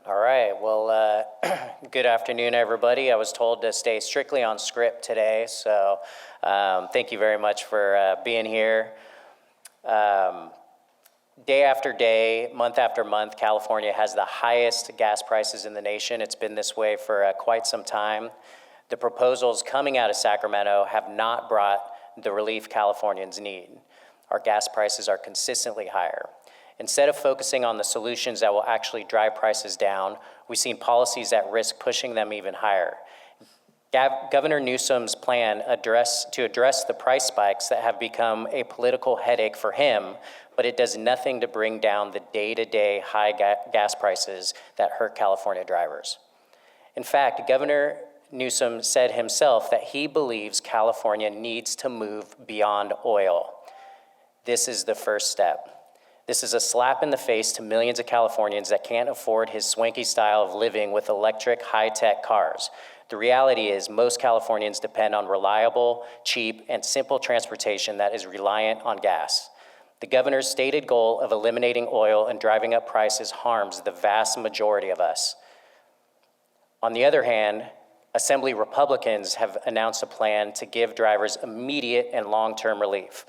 All right, well, good afternoon, everybody. I was told to stay strictly on script today, so thank you very much for being here. Day after day, month after month, California has the highest gas prices in the nation. It's been this way for quite some time. The proposals coming out of Sacramento have not brought the relief Californians need. Our gas prices are consistently higher. Instead of focusing on the solutions that will actually drive prices down, we've seen policies that risk pushing them even higher. Governor Newsom's plan to address the price spikes that have become a political headache for him, but it does nothing to bring down the day-to-day high gas prices that hurt California drivers. In fact, Governor Newsom said himself that he believes California needs to move beyond oil. This is the first step. This is a slap in the face to millions of Californians that can't afford his swanky style of living with electric, high-tech cars. The reality is most Californians depend on reliable, cheap, and simple transportation that is reliant on gas. The governor's stated goal of eliminating oil and driving up prices harms the vast majority of us. On the other hand, Assembly Republicans have announced a plan to give drivers immediate and long-term relief.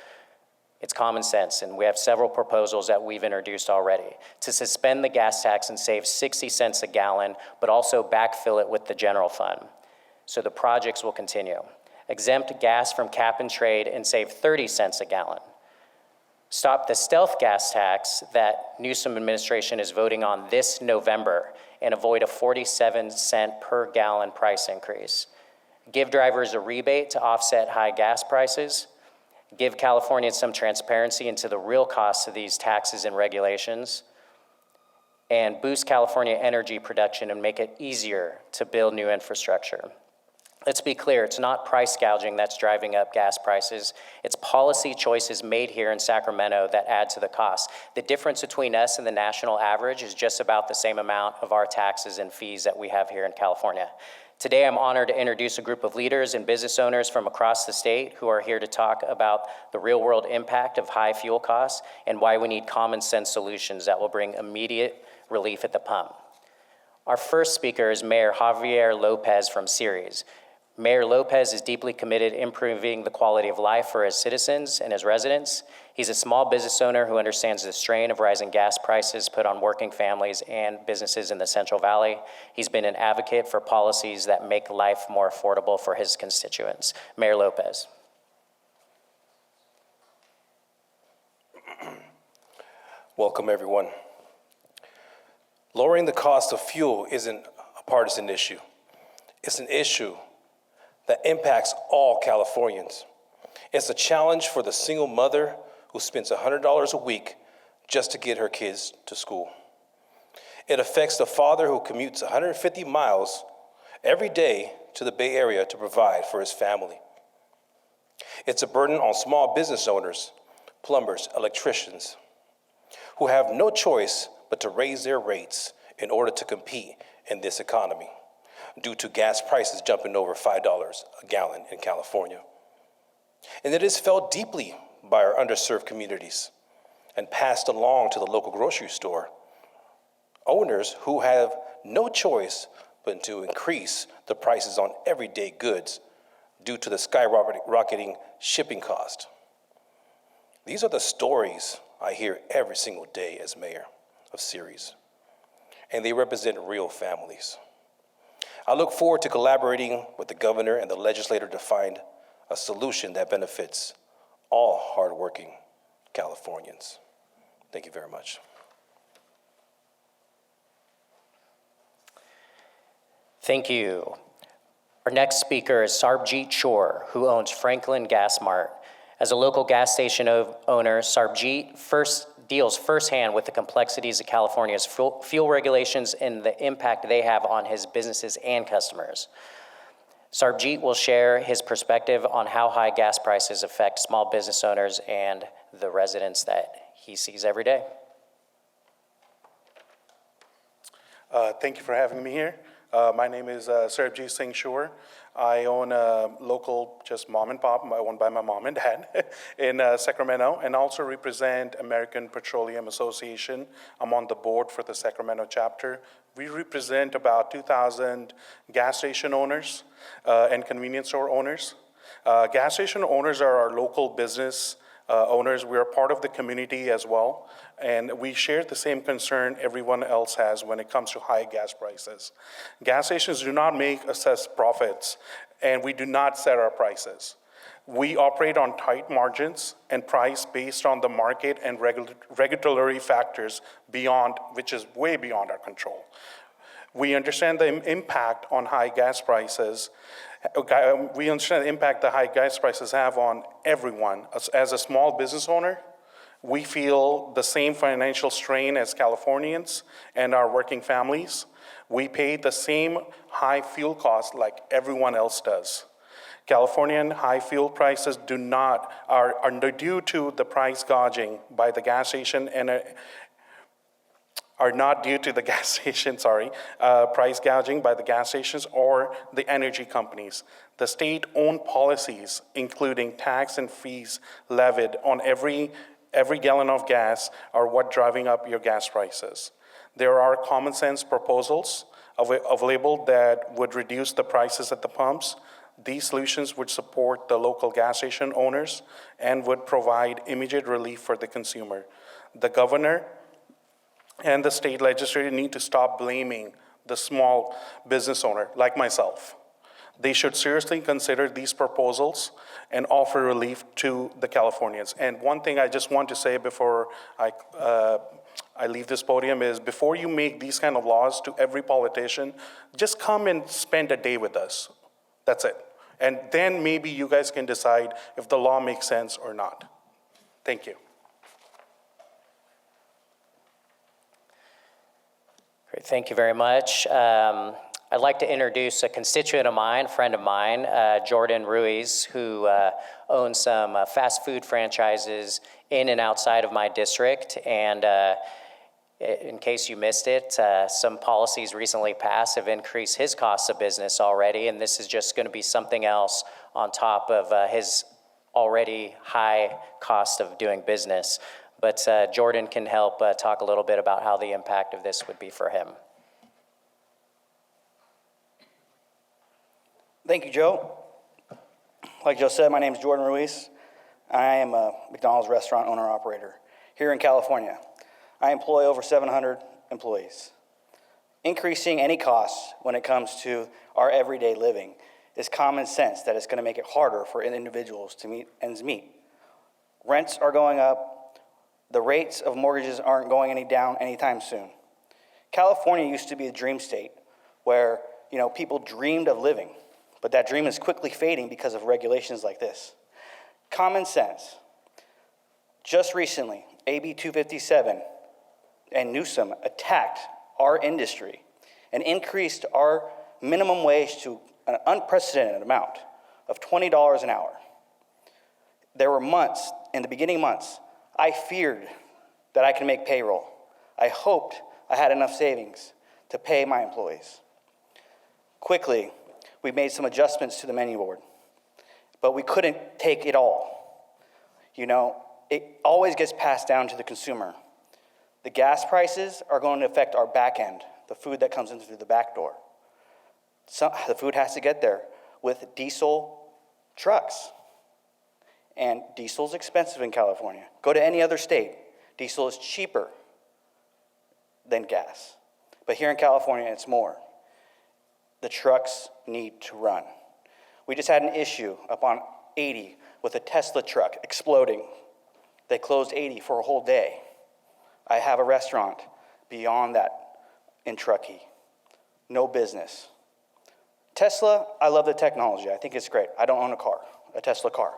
It's common sense, and we have several proposals that we've introduced already to suspend the gas tax and save 60 cents a gallon, but also backfill it with the general fund. So the projects will continue. Exempt gas from cap and trade and save 30 cents a gallon. Stop the stealth gas tax that Newsom administration is voting on this November and avoid a 47-cent per gallon price increase. Give drivers a rebate to offset high gas prices. Give Californians some transparency into the real costs of these taxes and regulations, and boost California energy production and make it easier to build new infrastructure. Let's be clear, it's not price gouging that's driving up gas prices. It's policy choices made here in Sacramento that add to the cost. The difference between us and the national average is just about the same amount of our taxes and fees that we have here in California. Today, I'm honored to introduce a group of leaders and business owners from across the state who are here to talk about the real-world impact of high fuel costs and why we need common-sense solutions that will bring immediate relief at the pump. Our first speaker is Mayor Javier Lopez from Ceres. Mayor Lopez is deeply committed to improving the quality of life for his citizens and his residents. He's a small business owner who understands the strain of rising gas prices put on working families and businesses in the Central Valley. He's been an advocate for policies that make life more affordable for his constituents. Mayor Lopez. Welcome, everyone. Lowering the cost of fuel isn't a partisan issue. It's an issue that impacts all Californians. It's a challenge for the single mother who spends $100 a week just to get her kids to school. It affects the father who commutes 150 miles every day to the Bay Area to provide for his family. It's a burden on small business owners, plumbers, electricians, who have no choice but to raise their rates in order to compete in this economy, due to gas prices jumping over $5 a gallon in California. And it is felt deeply by our underserved communities and passed along to the local grocery store owners who have no choice but to increase the prices on everyday goods due to the skyrocketing shipping cost. These are the stories I hear every single day as mayor of Ceres, and they represent real families. I look forward to collaborating with the governor and the legislator to find a solution that benefits all hardworking Californians. Thank you very much. Thank you. Our next speaker is Sarbjeet Chor, who owns Franklin Gas Mart. As a local gas station owner, Sarbjeet deals firsthand with the complexities of California's fuel regulations and the impact they have on his businesses and customers. Sarbjeet will share his perspective on how high gas prices affect small business owners and the residents that he sees every day. Thank you for having me here. My name is Sarabjit Singh Shore. I own a local, just mom and pop, owned by my mom and dad in Sacramento, and also represent American Petroleum Association. I'm on the board for the Sacramento chapter. We represent about 2,000 gas station owners and convenience store owners. Gas station owners are our local business owners. We are part of the community as well, and we share the same concern everyone else has when it comes to high gas prices. Gas stations do not make assessed profits, and we do not set our prices. We operate on tight margins and price based on the market and regulatory factors which is way beyond our control. We understand the impact on high gas prices. We understand the impact the high gas prices have on everyone. As a small business owner, we feel the same financial strain as Californians and our working families. We pay the same high fuel costs like everyone else does. Californian high fuel prices are due to the price gouging by the gas station and are not due to the gas station, price gouging by the gas stations or the energy companies. The state-owned policies, including tax and fees levied on every gallon of gas, are what driving up your gas prices. There are common sense proposals available that would reduce the prices at the pumps. These solutions would support the local gas station owners and would provide immediate relief for the consumer. The governor and the state legislature need to stop blaming the small business owner like myself. They should seriously consider these proposals and offer relief to the Californians. And one thing I just want to say before I leave this podium is, before you make these kind of laws to every politician, just come and spend a day with us. That's it. And then maybe you guys can decide if the law makes sense or not. Thank you. Great, thank you very much. I'd like to introduce a constituent of mine, a friend of mine, Jordan Ruiz, who owns some fast food franchises in and outside of my district. And in case you missed it, some policies recently passed have increased his costs of business already, and this is just going to be something else on top of his already high cost of doing business. But Jordan can help talk a little bit about how the impact of this would be for him. Thank you, Joe. Like Joe said, my name is Jordan Ruiz. I am a McDonald's restaurant owner-operator here in California. I employ over 700 employees. Increasing any costs when it comes to our everyday living is common sense that it's going to make it harder for individuals to meet ends meet. Rents are going up. The rates of mortgages aren't going down anytime soon. California used to be a dream state where, people dreamed of living, but that dream is quickly fading because of regulations like this. Common sense. Just recently, AB 257 and Newsom attacked our industry and increased our minimum wage to an unprecedented amount of $20 an hour. There were months, in the beginning months, I feared that I could make payroll. I hoped I had enough savings to pay my employees. Quickly, we made some adjustments to the menu board, but we couldn't take it all. It always gets passed down to the consumer. The gas prices are going to affect our back end, the food that comes in through the back door. The food has to get there with diesel trucks. And diesel's expensive in California. Go to any other state, diesel is cheaper than gas. But here in California, it's more. The trucks need to run. We just had an issue up on 80 with a Tesla truck exploding. They closed 80 for a whole day. I have a restaurant beyond that in Truckee. No business. Tesla, I love the technology. I think it's great. I don't own a Tesla car.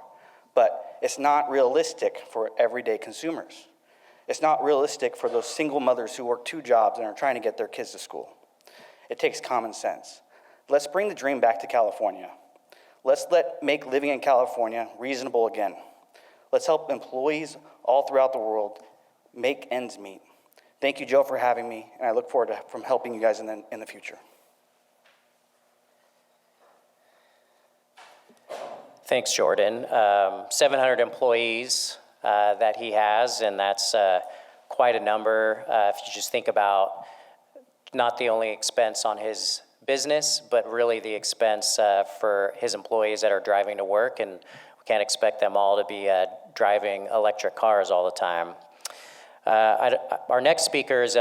But it's not realistic for everyday consumers. It's not realistic for those single mothers who work 2 jobs and are trying to get their kids to school. It takes common sense. Let's bring the dream back to California. Let's make living in California reasonable again. Let's help employees all throughout the world make ends meet. Thank you, Joe, for having me, and I look forward to helping you guys in the future. Thanks, Jordan. 700 employees that he has, and that's quite a number. If you just think about not the only expense on his business, but really the expense for his employees that are driving to work, and we can't expect them all to be driving electric cars all the time. Our next speaker is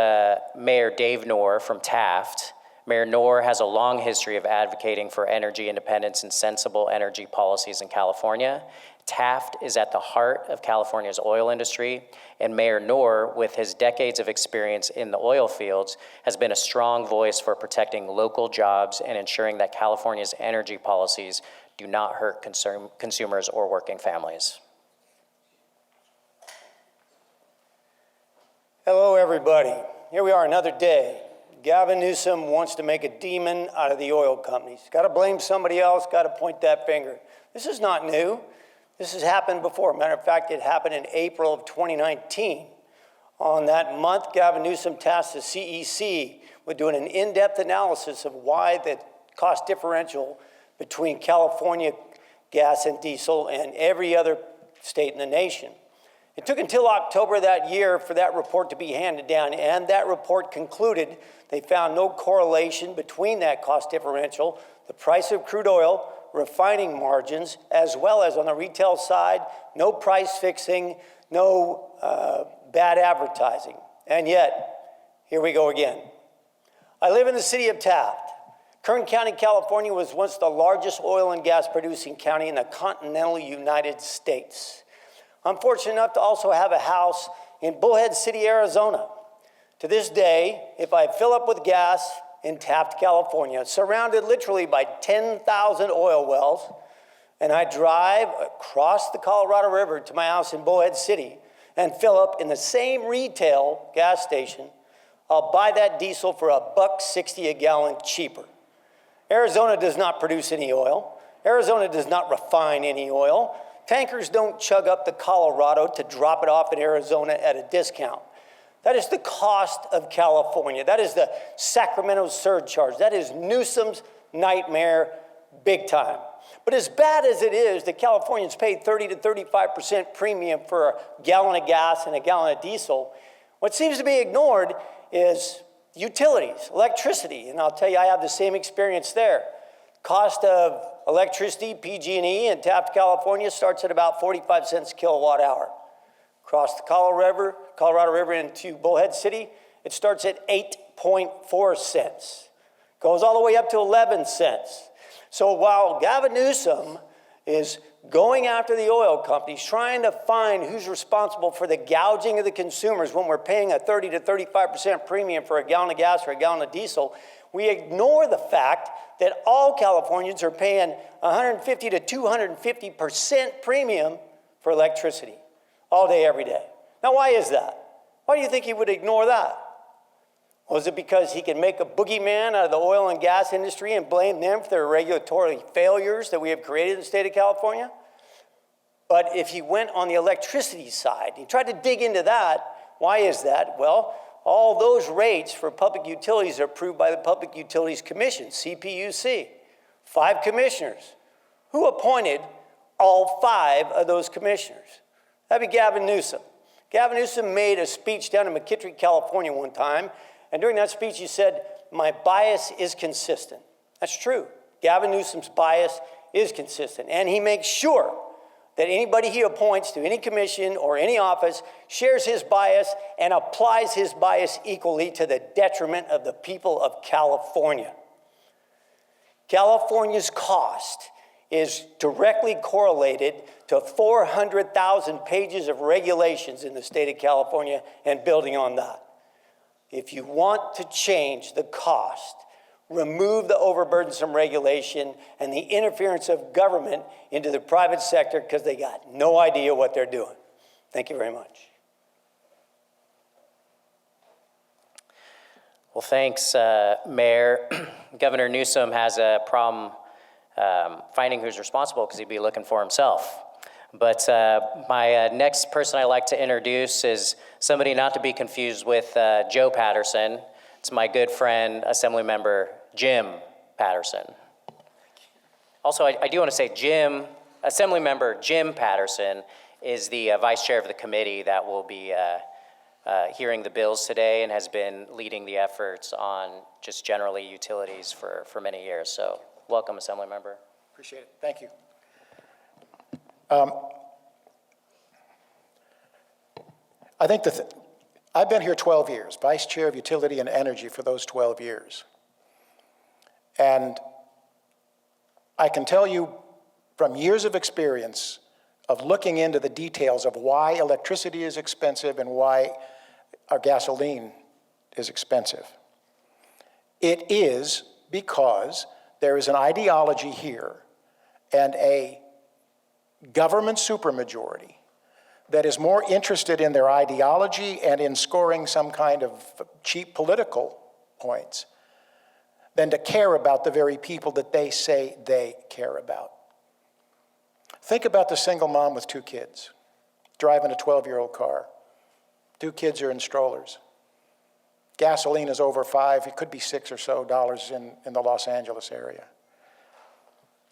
Mayor Dave Nohr from Taft. Mayor Nohr has a long history of advocating for energy independence and sensible energy policies in California. Taft is at the heart of California's oil industry, and Mayor Nohr, with his decades of experience in the oil fields, has been a strong voice for protecting local jobs and ensuring that California's energy policies do not hurt consumers or working families. Hello, everybody. Here we are another day. Gavin Newsom wants to make a demon out of the oil companies. Got to blame somebody else, got to point that finger. This is not new. This has happened before. Matter of fact, it happened in April of 2019. On that month, Gavin Newsom tasked the CEC with doing an in-depth analysis of why the cost differential between California gas and diesel and every other state in the nation. It took until October that year for that report to be handed down, and that report concluded they found no correlation between that cost differential, the price of crude oil, refining margins, as well as on the retail side, no price fixing, no bad advertising. And yet, here we go again. I live in the city of Taft. Kern County, California was once the largest oil and gas producing county in the continental United States. I'm fortunate enough to also have a house in Bullhead City, Arizona. To this day, if I fill up with gas in Taft, California, surrounded literally by 10,000 oil wells, and I drive across the Colorado River to my house in Bullhead City and fill up in the same retail gas station, I'll buy that diesel for $1.60 a gallon cheaper. Arizona does not produce any oil. Arizona does not refine any oil. Tankers don't chug up the Colorado to drop it off in Arizona at a discount. That is the cost of California. That is the Sacramento surcharge. That is Newsom's nightmare big time. But as bad as it is that Californians pay 30 to 35% premium for a gallon of gas and a gallon of diesel, what seems to be ignored is utilities, electricity. And I'll tell you, I have the same experience there. Cost of electricity, PG&E in Taft, California starts at about 45 cents a kilowatt hour. Across the Colorado River into Bullhead City, it starts at 8.4 cents. Goes all the way up to 11 cents. So while Gavin Newsom is going after the oil companies, trying to find who's responsible for the gouging of the consumers when we're paying a 30 to 35% premium for a gallon of gas or a gallon of diesel, we ignore the fact that all Californians are paying 150 to 250% premium for electricity all day, every day. Now, why is that? Why do you think he would ignore that? Was it because he can make a boogeyman out of the oil and gas industry and blame them for their regulatory failures that we have created in the state of California? But if he went on the electricity side, he tried to dig into that. Why is that? Well, all those rates for public utilities are approved by the Public Utilities Commission, CPUC. 5 commissioners. Who appointed all 5 of those commissioners? That'd be Gavin Newsom. Gavin Newsom made a speech down in McKittrick, California one time, and during that speech he said, "My bias is consistent." That's true. Gavin Newsom's bias is consistent, and he makes sure that anybody he appoints to any commission or any office shares his bias and applies his bias equally to the detriment of the people of California. California's cost is directly correlated to 400,000 pages of regulations in the state of California and building on that. If you want to change the cost, remove the overburdensome regulation and the interference of government into the private sector because they got no idea what they're doing. Thank you very much. Well, thanks, Mayor. Governor Newsom has a problem finding who's responsible because he'd be looking for himself. But my next person I'd like to introduce is somebody not to be confused with Joe Patterson. It's my good friend, Assemblymember Jim Patterson. Also, I do want to say Jim Assemblymember Jim Patterson is the vice chair of the committee that will be hearing the bills today and has been leading the efforts on just generally utilities for many years. So welcome, Assemblymember. Appreciate it. Thank you. I think I've been here 12 years, Vice Chair of Utility and Energy for those 12 years. And I can tell you from years of experience of looking into the details of why electricity is expensive and why our gasoline is expensive. It is because there is an ideology here and a government supermajority that is more interested in their ideology and in scoring some kind of cheap political points than to care about the very people that they say they care about. Think about the single mom with 2 kids, driving a 12-year-old car. 2 kids are in strollers. Gasoline is over $5, it could be $6 or so in the Los Angeles area.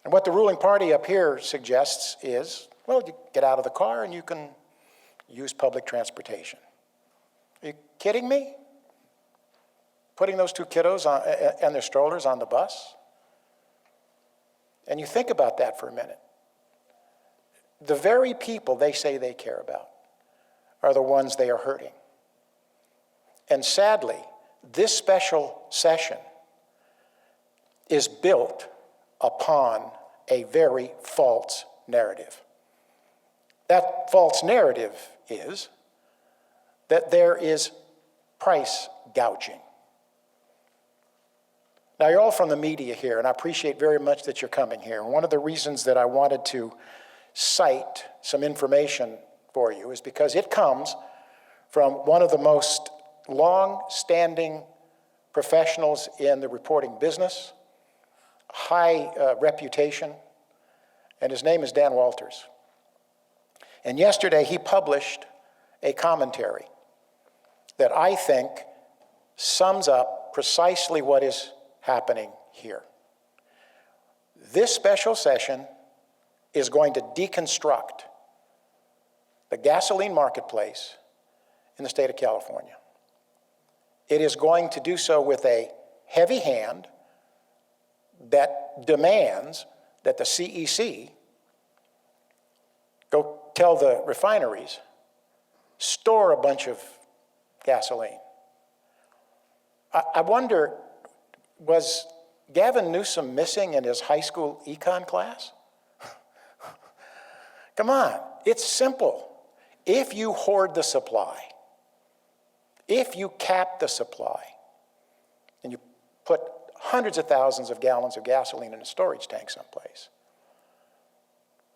And what the ruling party up here suggests is, well, you get out of the car and you can use public transportation. Are you kidding me? Putting those 2 kiddos and their strollers on the bus? And you think about that for a minute. The very people they say they care about are the ones they are hurting. And sadly, this special session is built upon a very false narrative. That false narrative is that there is price gouging. Now, you're all from the media here, and I appreciate very much that you're coming here. And one of the reasons that I wanted to cite some information for you is because it comes from one of the most long-standing professionals in the reporting business, high reputation, and his name is Dan Walters. And yesterday he published a commentary that I think sums up precisely what is happening here. This special session is going to deconstruct the gasoline marketplace in the state of California. It is going to do so with a heavy hand that demands that the CEC go tell the refineries, store a bunch of gasoline. I wonder, was Gavin Newsom missing in his high school econ class? Come on, it's simple. If you hoard the supply, if you cap the supply, and you put hundreds of thousands of gallons of gasoline in a storage tank someplace,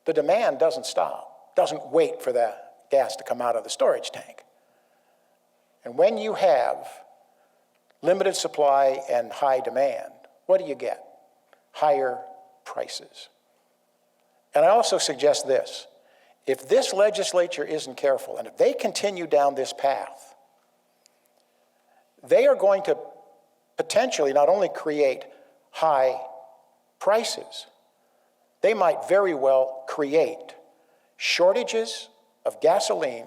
the demand doesn't stop, doesn't wait for the gas to come out of the storage tank. And when you have limited supply and high demand, what do you get? Higher prices. And I also suggest this. If this legislature isn't careful, and if they continue down this path, they are going to potentially not only create high prices, they might very well create shortages of gasoline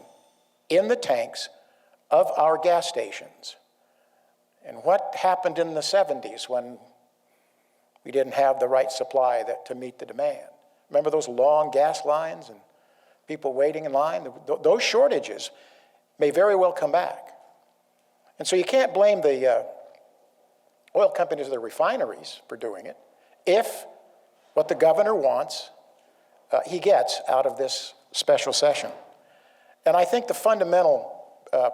in the tanks of our gas stations. And what happened in the 70s when we didn't have the right supply to meet the demand? Remember those long gas lines and people waiting in line? Those shortages may very well come back. And so you can't blame the oil companies or the refineries for doing it if what the governor wants, he gets out of this special session. And I think the fundamental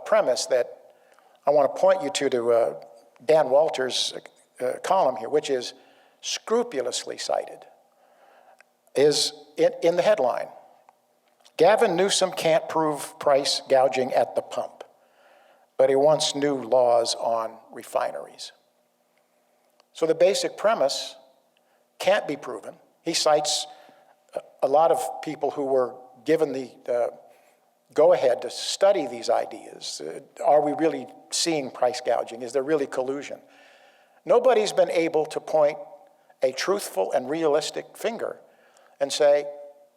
premise that I want to point you to Dan Walters' column here, which is scrupulously cited, is in the headline. Gavin Newsom can't prove price gouging at the pump, but he wants new laws on refineries. So the basic premise can't be proven. He cites a lot of people who were given the go-ahead to study these ideas. Are we really seeing price gouging? Is there really collusion? Nobody's been able to point a truthful and realistic finger and say,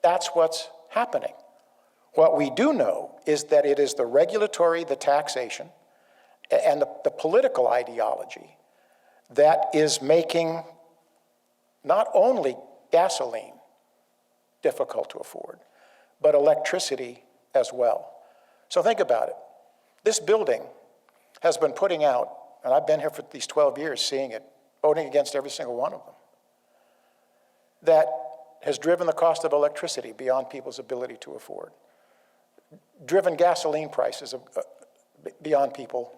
that's what's happening. What we do know is that it is the regulatory, the taxation, and the political ideology that is making not only gasoline difficult to afford, but electricity as well. So think about it. This building has been putting out, and I've been here for these 12 years seeing it, voting against every single one of them, that has driven the cost of electricity beyond people's ability to afford, driven gasoline prices beyond people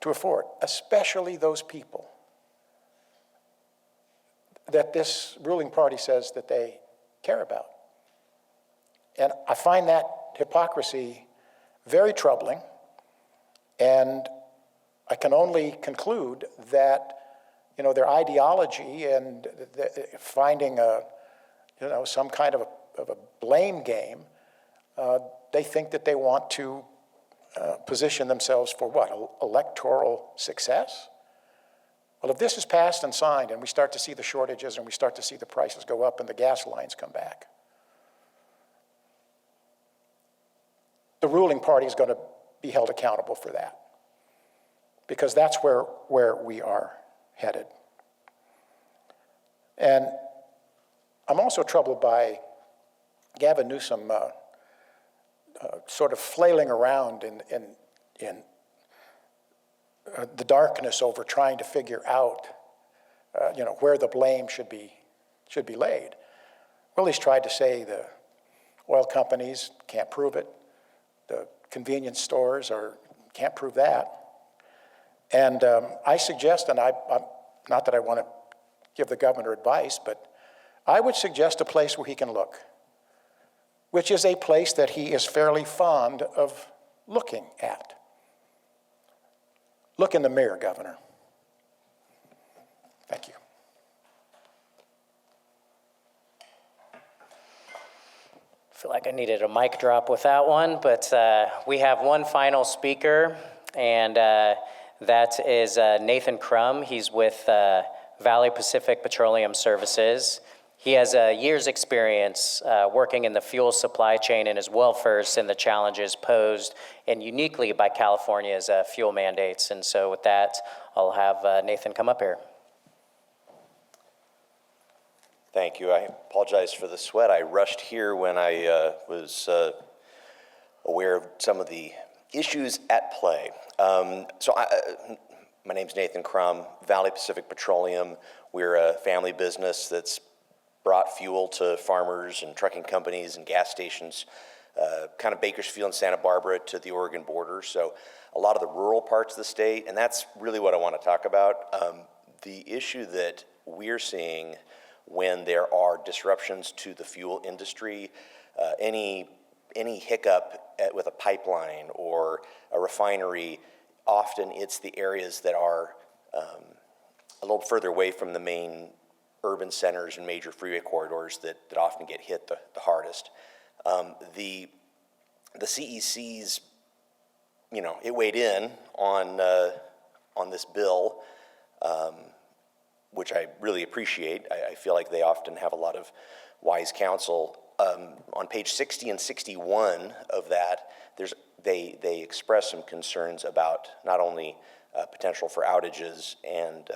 to afford, especially those people that this ruling party says that they care about. And I find that hypocrisy very troubling, and I can only conclude that, you know, their ideology and finding some kind of a blame game, they think that they want to position themselves for what, electoral success? Well, if this is passed and signed and we start to see the shortages and we start to see the prices go up and the gas lines come back, the ruling party is going to be held accountable for that, because that's where we are headed. And I'm also troubled by Gavin Newsom sort of flailing around in the darkness over trying to figure out where the blame should be laid. Well, he's tried to say the oil companies can't prove it, the convenience stores can't prove that. And I suggest, and I'm not that I want to give the governor advice, but I would suggest a place where he can look, which is a place that he is fairly fond of looking at. Look in the mirror, Governor. Thank you. I feel like I needed a mic drop with that one, but we have one final speaker, and that is Nathan Crum. He's with Valley Pacific Petroleum Services. He has a year's experience working in the fuel supply chain and is well versed in the challenges posed and uniquely by California's fuel mandates. And so with that, I'll have Nathan come up here. Thank you. I apologize for the sweat. I rushed here when I was aware of some of the issues at play. My name's Nathan Crum, Valley Pacific Petroleum. We're a family business that's brought fuel to farmers and trucking companies and gas stations, kind of Bakersfield and Santa Barbara to the Oregon border. So a lot of the rural parts of the state, and that's really what I want to talk about. The issue that we're seeing when there are disruptions to the fuel industry, any hiccup with a pipeline or a refinery, often it's the areas that are a little further away from the main urban centers and major freeway corridors that often get hit the hardest. The CECs, it weighed in on this bill, which I really appreciate. I feel like they often have a lot of wise counsel. On page 60 and 61 of that, they express some concerns about not only potential for outages and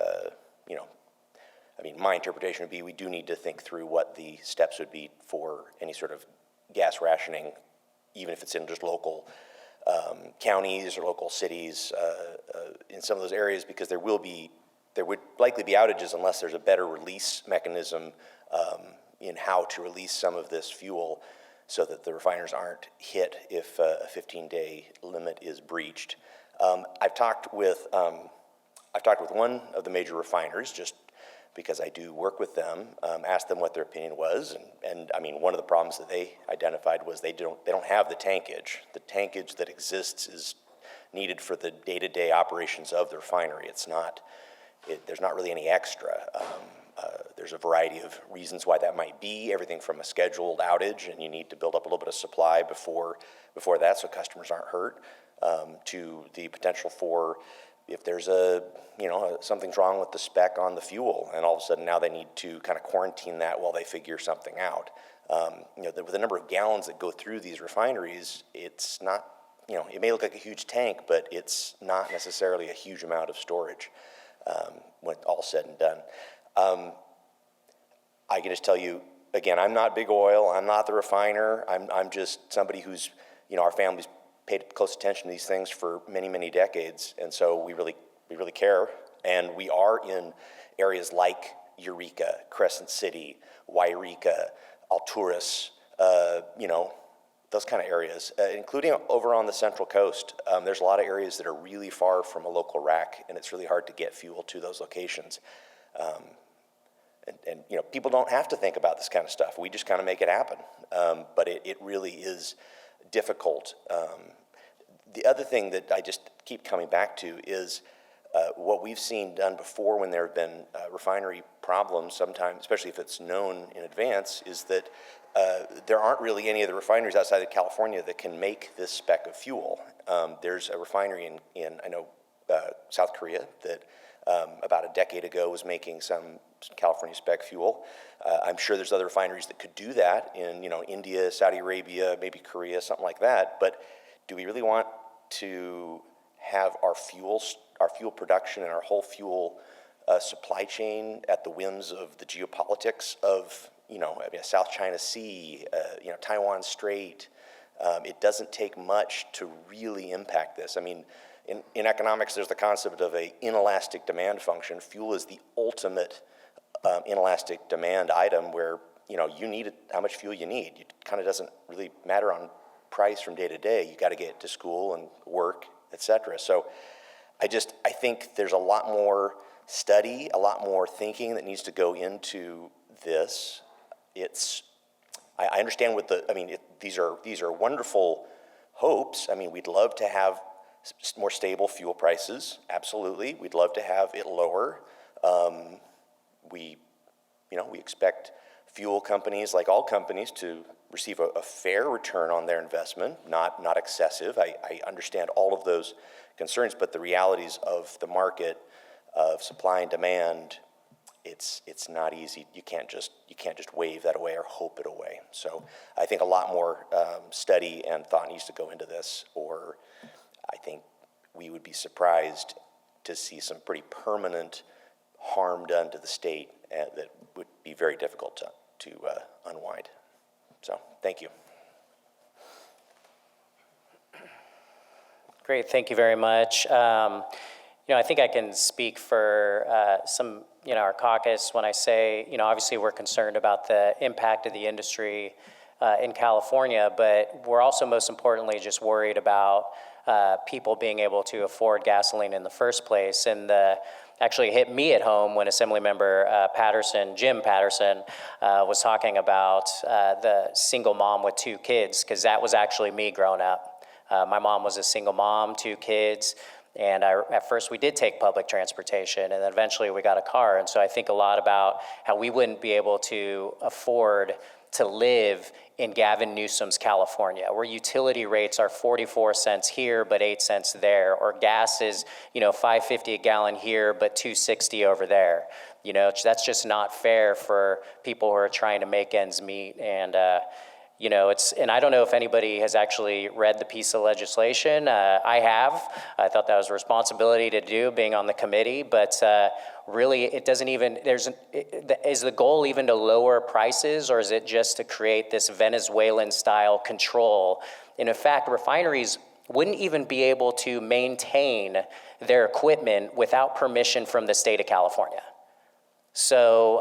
my interpretation would be we do need to think through what the steps would be for any sort of gas rationing, even if it's in just local counties or local cities in some of those areas, because there would likely be outages unless there's a better release mechanism in how to release some of this fuel so that the refiners aren't hit if a 15-day limit is breached. I've talked with one of the major refiners, just because I do work with them, asked them what their opinion was, and one of the problems that they identified was they don't have the tankage. The tankage that exists is needed for the day-to-day operations of the refinery. There's not really any extra. There's a variety of reasons why that might be, everything from a scheduled outage, and you need to build up a little bit of supply before that so customers aren't hurt, to the potential for if there's something's wrong with the spec on the fuel, and all of a sudden now they need to kind of quarantine that while they figure something out. With the number of gallons that go through these refineries, it's not, it may look like a huge tank, but it's not necessarily a huge amount of storage when all's said and done. I can just tell you, again, I'm not Big Oil. I'm not the refiner. I'm just somebody who's, our family's paid close attention to these things for many, many decades, and so we really care. And we are in areas like Eureka, Crescent City, Wairika, Alturas, those kind of areas, including over on the Central Coast. There's a lot of areas that are really far from a local rack, and it's really hard to get fuel to those locations. And people don't have to think about this kind of stuff. We just kind of make it happen. But it really is difficult. The other thing that I just keep coming back to is what we've seen done before when there have been refinery problems, sometimes, especially if it's known in advance, is that there aren't really any of the refineries outside of California that can make this spec of fuel. There's a refinery in South Korea that about a decade ago was making some California spec fuel. I'm sure there's other refineries that could do that in India, Saudi Arabia, maybe Korea, something like that. But do we really want to have our fuel production and our whole fuel supply chain at the whims of the geopolitics of South China Sea, Taiwan Strait? It doesn't take much to really impact this. I mean, in economics, there's the concept of an inelastic demand function. Fuel is the ultimate inelastic demand item where, you need how much fuel you need. It kind of doesn't really matter on price from day to day. You got to get to school and work, et cetera. So I think there's a lot more study, a lot more thinking that needs to go into this. I understand these are wonderful hopes. I mean, we'd love to have more stable fuel prices. Absolutely. We'd love to have it lower. We expect fuel companies, like all companies, to receive a fair return on their investment, not excessive. I understand all of those concerns, but the realities of the market, of supply and demand, it's not easy. You can't just wave that away or hope it away. So I think a lot more study and thought needs to go into this, or I think we would be surprised to see some pretty permanent harm done to the state that would be very difficult to unwind. So thank you. Great, thank you very much. I think I can speak for some, our caucus when I say, obviously we're concerned about the impact of the industry in California, but we're also most importantly just worried about people being able to afford gasoline in the first place. And actually hit me at home when Assemblymember Jim Patterson, was talking about the single mom with 2 kids, because that was actually me growing up. My mom was a single mom, 2 kids, and at first we did take public transportation, and then eventually we got a car. And so I think a lot about how we wouldn't be able to afford to live in Gavin Newsom's California, where utility rates are 44 cents here, but 8 cents there, or gas is, $5.50 a gallon here, but $2.60 over there. That's just not fair for people who are trying to make ends meet. And, and I don't know if anybody has actually read the piece of legislation. I have. I thought that was a responsibility to do, being on the committee, but really it doesn't even, is the goal even to lower prices, or is it just to create this Venezuelan style control? And in fact, refineries wouldn't even be able to maintain their equipment without permission from the state of California. So,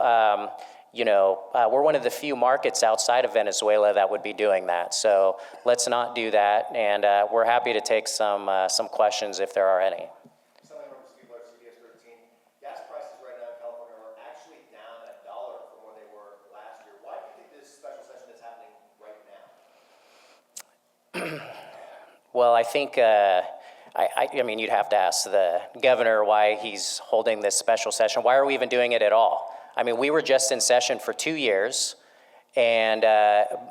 we're one of the few markets outside of Venezuela that would be doing that. So let's not do that, and we're happy to take some questions if there are any. CBS 13. Gas prices right now in California are actually down $1 from where they were last year. Why do you think this special session is happening right now? Well, I think, you'd have to ask the governor why he's holding this special session. Why are we even doing it at all? I mean, we were just in session for 2 years, And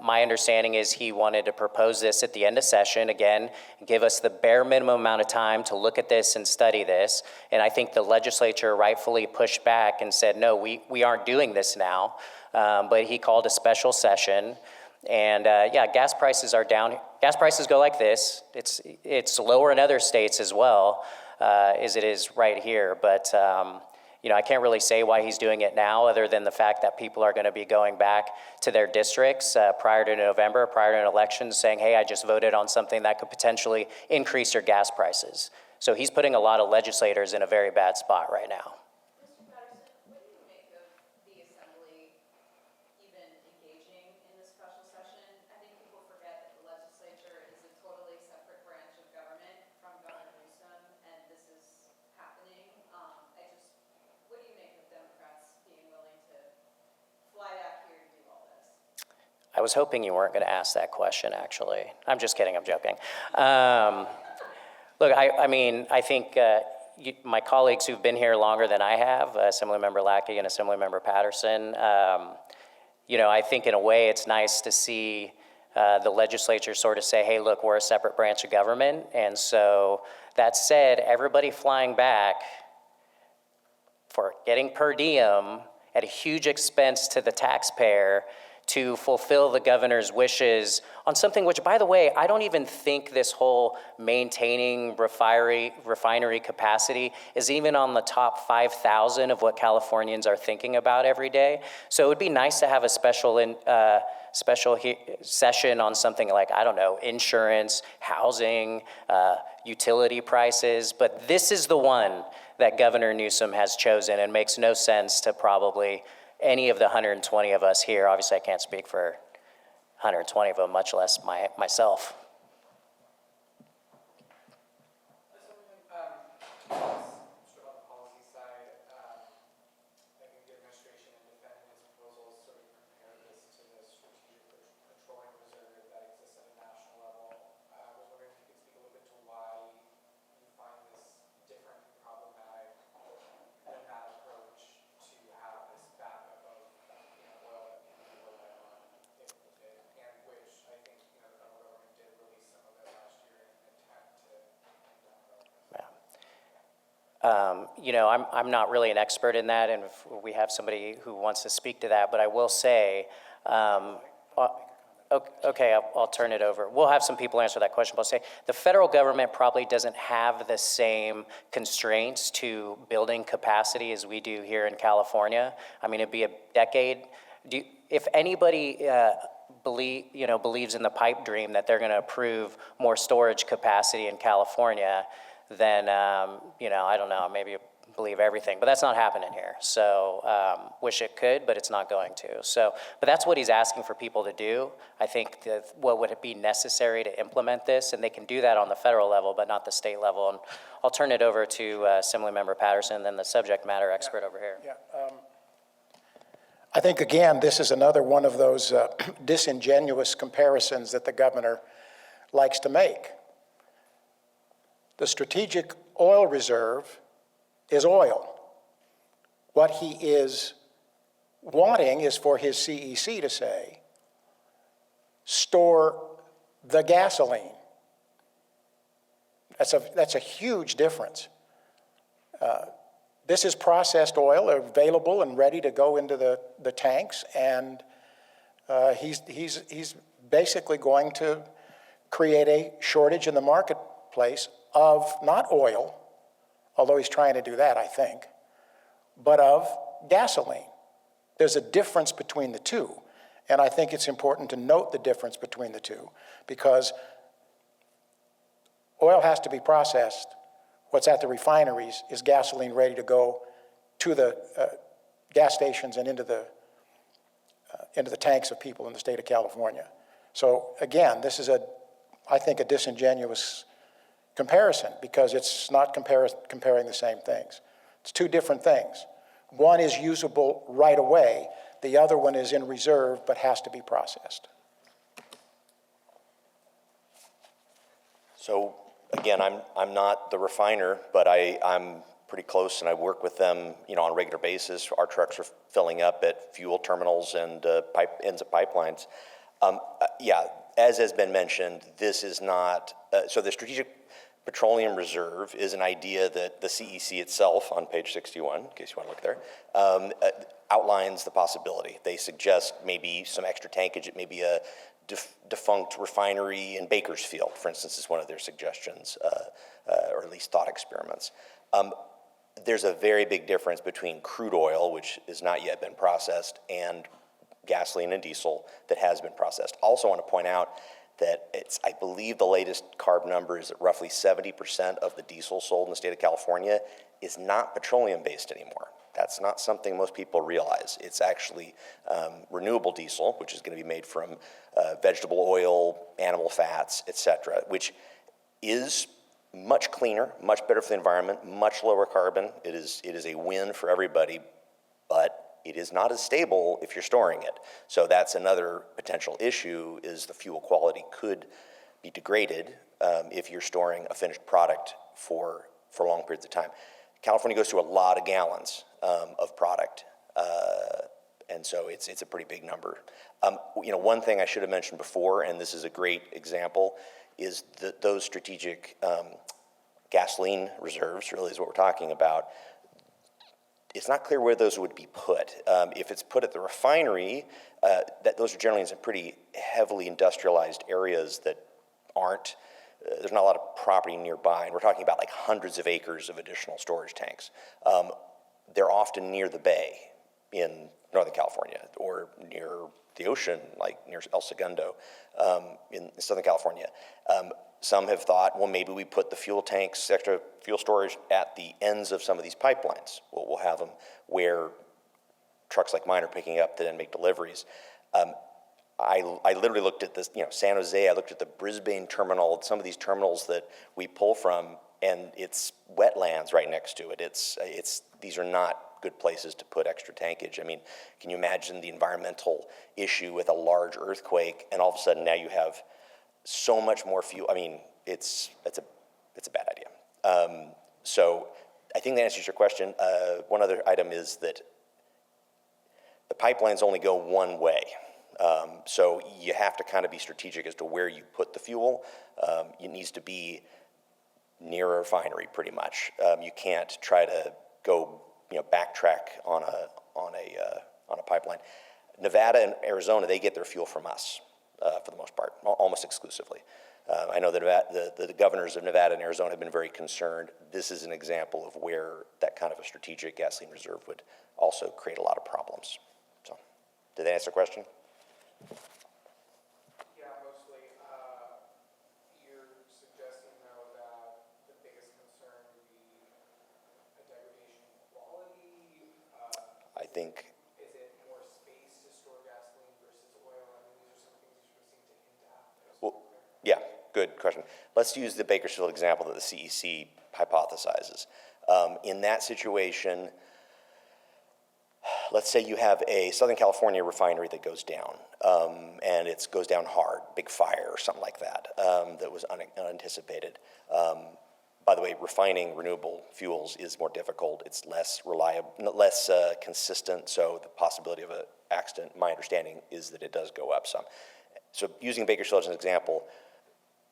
my understanding is he wanted to propose this at the end of session, again, give us the bare minimum amount of time to look at this and study this. And I think the legislature rightfully pushed back and said, no, we aren't doing this now. But he called a special session. And yeah, gas prices are down. Gas prices go like this. It's lower in other states as well, as it is right here. But you know, I can't really say why he's doing it now, other than the fact that people are going to be going back to their districts prior to November, prior to an election, saying, hey, I just voted on something that could potentially increase your gas prices. So he's putting a lot of legislators in a very bad spot right now. Mr. Patterson, what do you make of the Assembly even engaging in this special session? I think people forget that the legislature is a totally separate branch of government from Governor Newsom, and this is happening. What do you make of Democrats being willing to fly back here to do all this? I was hoping you weren't going to ask that question, actually. I'm just kidding, I'm joking. Look, I mean, I think my colleagues who've been here longer than I have, Assemblymember Lackey and Assemblymember Patterson, you know, I think in a way it's nice to see the legislature sort of say, hey, look, we're a separate branch of government. And so that said, everybody flying back for getting per diem at a huge expense to the taxpayer to fulfill the governor's wishes on something which, by the way, I don't even think this whole maintaining refinery capacity is even on the top 5,000 of what Californians are thinking about every day. So it would be nice to have a special session on something like, I don't know, insurance, housing, utility prices, but this is the one that Governor Newsom has chosen, and makes no sense to probably any of the 120 of us here. Obviously, I can't speak for 120 of them, much less myself. Sort of on the policy side, I think the administration and defending its proposals sort of compare this to the strategic petroleum reserve that exists at a national level. I was wondering if you could speak a little bit to why you find this different and problematic than that approach to have this backup of oil that can be relied on if needed, and which I think the federal government did release some of it last year in an attempt to bring down oil prices. You know, I'm not really an expert in that, and if we have somebody who wants to speak to that, but I will say, okay, I'll turn it over. We'll have some people answer that question, but I'll say the federal government probably doesn't have the same constraints to building capacity as we do here in California. I mean, it'd be a decade. If anybody believes in the pipe dream that they're going to approve more storage capacity in California, then, I don't know, maybe believe everything, but that's not happening here. So wish it could, but it's not going to. So, but that's what he's asking for people to do. I think what would it be necessary to implement this, and they can do that on the federal level, but not the state level. And I'll turn it over to Assemblymember Patterson, then the subject matter expert over here. Yeah. I think, again, this is another one of those disingenuous comparisons that the governor likes to make. The strategic oil reserve is oil. What he is wanting is for his CEC to say, store the gasoline. That's a huge difference. This is processed oil available and ready to go into the tanks, and he's basically going to create a shortage in the marketplace of not oil, although he's trying to do that, I think, but of gasoline. There's a difference between the two, and I think it's important to note the difference between the two, because oil has to be processed. What's at the refineries is gasoline ready to go to the gas stations and into the tanks of people in the state of California. So again, this is I think a disingenuous comparison, because it's not comparing the same things. It's two different things. One is usable right away. The other one is in reserve but has to be processed. So again, I'm not the refiner, but I'm pretty close, and I work with them, on a regular basis. Our trucks are filling up at fuel terminals and ends of pipelines. Yeah, as has been mentioned, this is not, so the Strategic Petroleum Reserve is an idea that the CEC itself, on page 61, in case you want to look there, outlines the possibility. They suggest maybe some extra tankage. It may be a defunct refinery in Bakersfield, for instance, is one of their suggestions, or at least thought experiments. There's a very big difference between crude oil, which has not yet been processed, and gasoline and diesel that has been processed. Also want to point out that I believe the latest CARB number is that roughly 70% of the diesel sold in the state of California is not petroleum-based anymore. That's not something most people realize. It's actually renewable diesel, which is going to be made from vegetable oil, animal fats, et cetera, which is much cleaner, much better for the environment, much lower carbon. It is a win for everybody, but it is not as stable if you're storing it. So that's another potential issue, is the fuel quality could be degraded if you're storing a finished product for long periods of time. California goes through a lot of gallons of product, and so it's a pretty big number. One thing I should have mentioned before, and this is a great example, is those strategic gasoline reserves, really is what we're talking about. It's not clear where those would be put. If it's put at the refinery, those are generally in some pretty heavily industrialized areas that aren't, there's not a lot of property nearby, and we're talking about like hundreds of acres of additional storage tanks. They're often near the bay in Northern California, or near the ocean, like near El Segundo in Southern California. Some have thought, well, maybe we put the fuel tanks, extra fuel storage at the ends of some of these pipelines. Well, we'll have them where trucks like mine are picking up to then make deliveries. I literally looked at this, San Jose, I looked at the Brisbane terminal, some of these terminals that we pull from, and it's wetlands right next to it. These are not good places to put extra tankage. I mean, can you imagine the environmental issue with a large earthquake, and all of a sudden now you have so much more fuel? I mean, it's a bad idea. So I think that answers your question. One other item is that the pipelines only go one way. So you have to kind of be strategic as to where you put the fuel. It needs to be near a refinery, pretty much. You can't try to go, backtrack on a pipeline. Nevada and Arizona, they get their fuel from us for the most part, almost exclusively. I know that the governors of Nevada and Arizona have been very concerned. This is an example of where that kind of a strategic gasoline reserve would also create a lot of problems. So, did that answer the question? Yeah, mostly. You're suggesting, though, that the biggest concern would be a degradation in quality? I think. Is it more space to store gasoline versus oil? I mean, these are some things you sort of seem to hint at. Well, yeah, good question. Let's use the Bakersfield example that the CEC hypothesizes. In that situation, let's say you have a Southern California refinery that goes down, and it goes down hard, big fire or something like that, that was unanticipated. By the way, refining renewable fuels is more difficult. It's less reliable, less consistent, so the possibility of an accident, my understanding, is that it does go up some. So using Bakersfield as an example,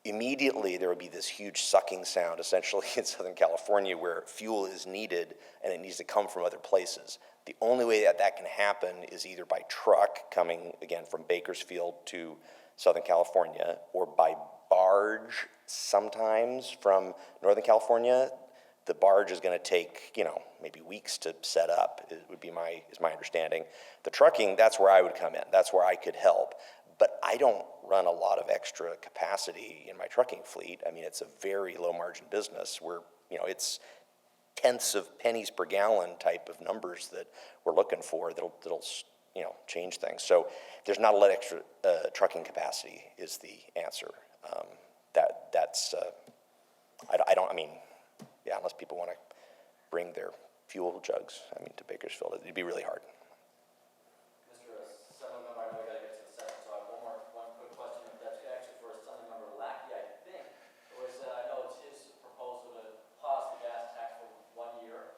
immediately there would be this huge sucking sound, essentially, in Southern California, where fuel is needed and it needs to come from other places. The only way that can happen is either by truck coming, again, from Bakersfield to Southern California, or by barge sometimes from Northern California. The barge is going to take, maybe weeks to set up, is my understanding. The trucking, that's where I would come in. That's where I could help. But I don't run a lot of extra capacity in my trucking fleet. I mean, it's a very low margin business where, it's tenths of pennies per gallon type of numbers that we're looking for that'll change things. So there's not a lot of extra trucking capacity is the answer. Unless people want to bring their fuel jugs, to Bakersfield, it'd be really hard. Mr. Assembly Member, I know we got to get to the session, so I have one quick question. If that's actually for Assembly Member Lackey, I think. I know it's his proposal to pause the gas tax for 1 year.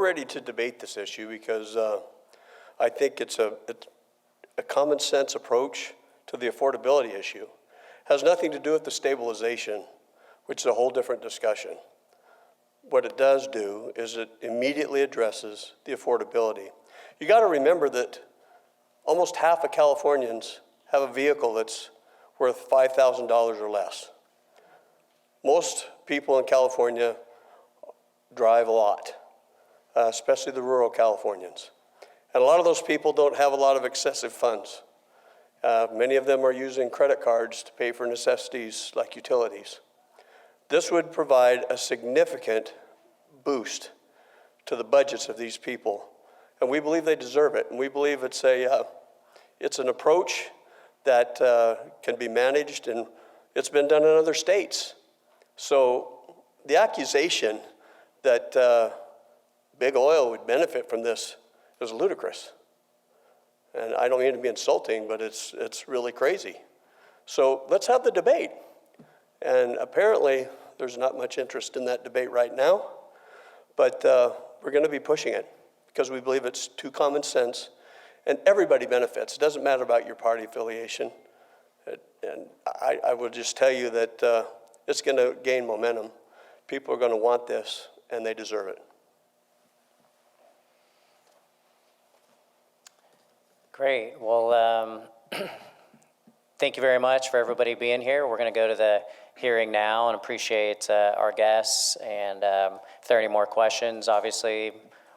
ready to debate this issue because I think it's a common sense approach to the affordability issue. Has nothing to do with the stabilization, which is a whole different discussion. What it does do is it immediately addresses the affordability. You got to remember that almost half of Californians have a vehicle that's worth $5,000 or less. Most people in California drive a lot, especially the rural Californians. And a lot of those people don't have a lot of excessive funds. Many of them are using credit cards to pay for necessities like utilities. This would provide a significant boost to the budgets of these people. And we believe they deserve it. And we believe it's an approach that can be managed, and it's been done in other states. So the accusation that big oil would benefit from this is ludicrous. And I don't mean to be insulting, but it's really crazy. So let's have the debate. And apparently there's not much interest in that debate right now, but we're going to be pushing it because we believe it's too common sense and everybody benefits. It doesn't matter about your party affiliation. And I will just tell you that it's going to gain momentum. People are going to want this, and they deserve it. Great. Well, thank you very much for everybody being here. We're going to go to the hearing now and appreciate our guests. And if there are any more questions, obviously,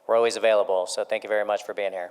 we're always available. So thank you very much for being here.